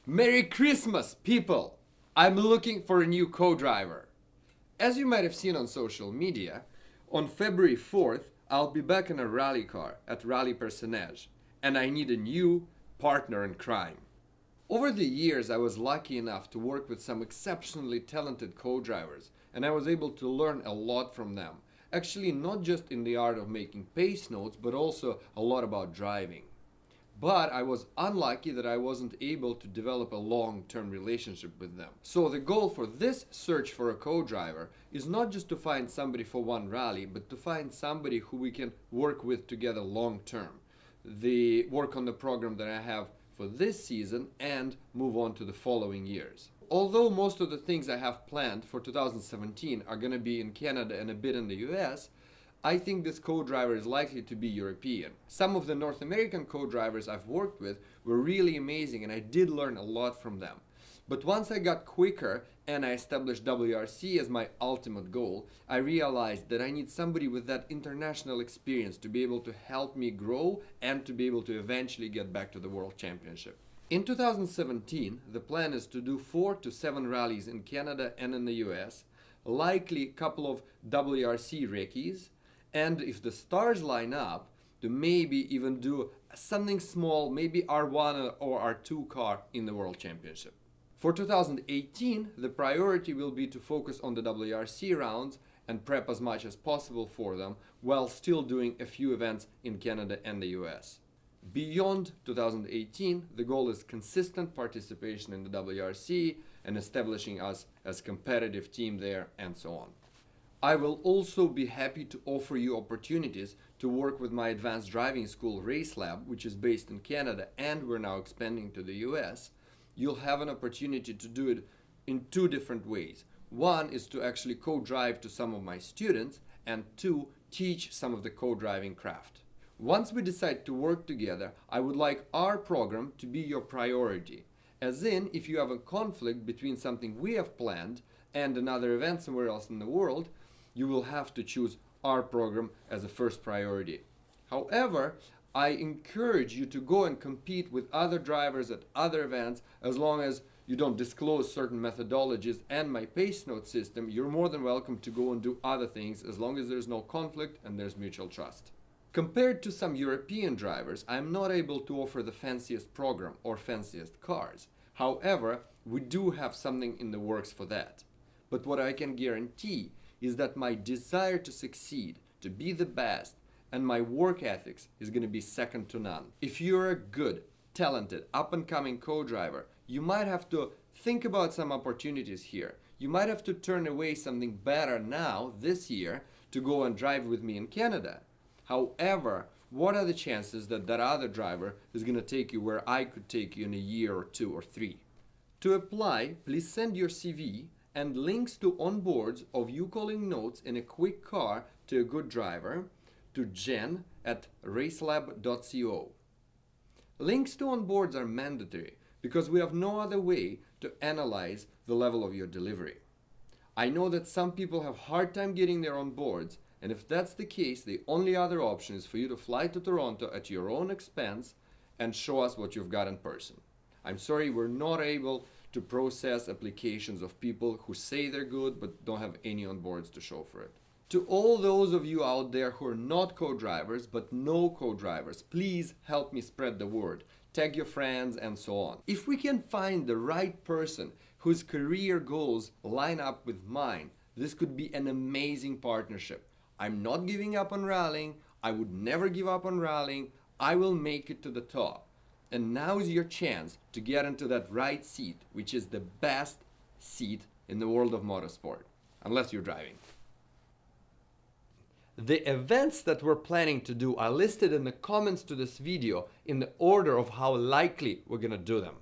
Merry Christmas, people! I'm looking for a new co-driver. As you might have seen on social media, on February 4th, I'll be back in a rally car at Rallye Perce-Neige, and I need a new partner in crime. Over the years, I was lucky enough to work with some exceptionally talented co-drivers, and I was able to learn a lot from them. Actually, not just in the art of making pace notes, but also a lot about driving. But I was unlucky that I wasn't able to develop a long-term relationship with them. So the goal for this search for a co-driver is not just to find somebody for one rally, but to find somebody who we can work with together long-term. The work on the program that I have for this season and move on to the following years. Although most of the things I have planned for 2017 are going to be in Canada and a bit in the US, I think this co-driver is likely to be European. Some of the North American co-drivers I've worked with were really amazing and I did learn a lot from them. But once I got quicker and I established WRC as my ultimate goal, I realized that I need somebody with that international experience to be able to help me grow and to be able to eventually get back to the World Championship. In 2017, the plan is to do 4 to 7 rallies in Canada and in the US, likely a couple of WRC recces, and if the stars line up, to maybe even do something small, maybe R1 or R2 car in the World Championship. For 2018, the priority will be to focus on the WRC rounds and prep as much as possible for them, while still doing a few events in Canada and the US. Beyond 2018, the goal is consistent participation in the WRC and establishing us as a competitive team there and so on. I will also be happy to offer you opportunities to work with my advanced driving school Race Lab, which is based in Canada and we're now expanding to the US. You'll have an opportunity to do it in 2 different ways. One is to actually co-drive to some of my students, and 2, teach some of the co-driving craft. Once we decide to work together, I would like our program to be your priority. As in, if you have a conflict between something we have planned and another event somewhere else in the world, you will have to choose our program as a first priority. However, I encourage you to go and compete with other drivers at other events as long as you don't disclose certain methodologies and my pace note system. You're more than welcome to go and do other things as long as there's no conflict and there's mutual trust. Compared to some European drivers, I'm not able to offer the fanciest program or fanciest cars. However, we do have something in the works for that. But what I can guarantee is that my desire to succeed, to be the best, and my work ethics is going to be second to none. If you're a good, talented, up-and-coming co-driver, you might have to think about some opportunities here. You might have to turn away something better now, this year, to go and drive with me in Canada. However, what are the chances that that other driver is going to take you where I could take you in a year or 2 or 3? To apply, please send your CV and links to onboards of you calling notes in a quick car to a good driver to jen@racelab.co. Links to onboards are mandatory because we have no other way to analyze the level of your delivery. I know that some people have a hard time getting their onboards, and if that's the case, the only other option is for you to fly to Toronto at your own expense and show us what you've got in person. I'm sorry, we're not able to process applications of people who say they're good but don't have any onboards to show for it. To all those of you out there who are not co-drivers but know co-drivers, please help me spread the word. Tag your friends and so on. If we can find the right person whose career goals line up with mine, this could be an amazing partnership. I'm not giving up on rallying. I would never give up on rallying. I will make it to the top. And now is your chance to get into that right seat, which is the best seat in the world of motorsport, unless you're driving. The events that we're planning to do are listed in the comments to this video in the order of how likely we're going to do them.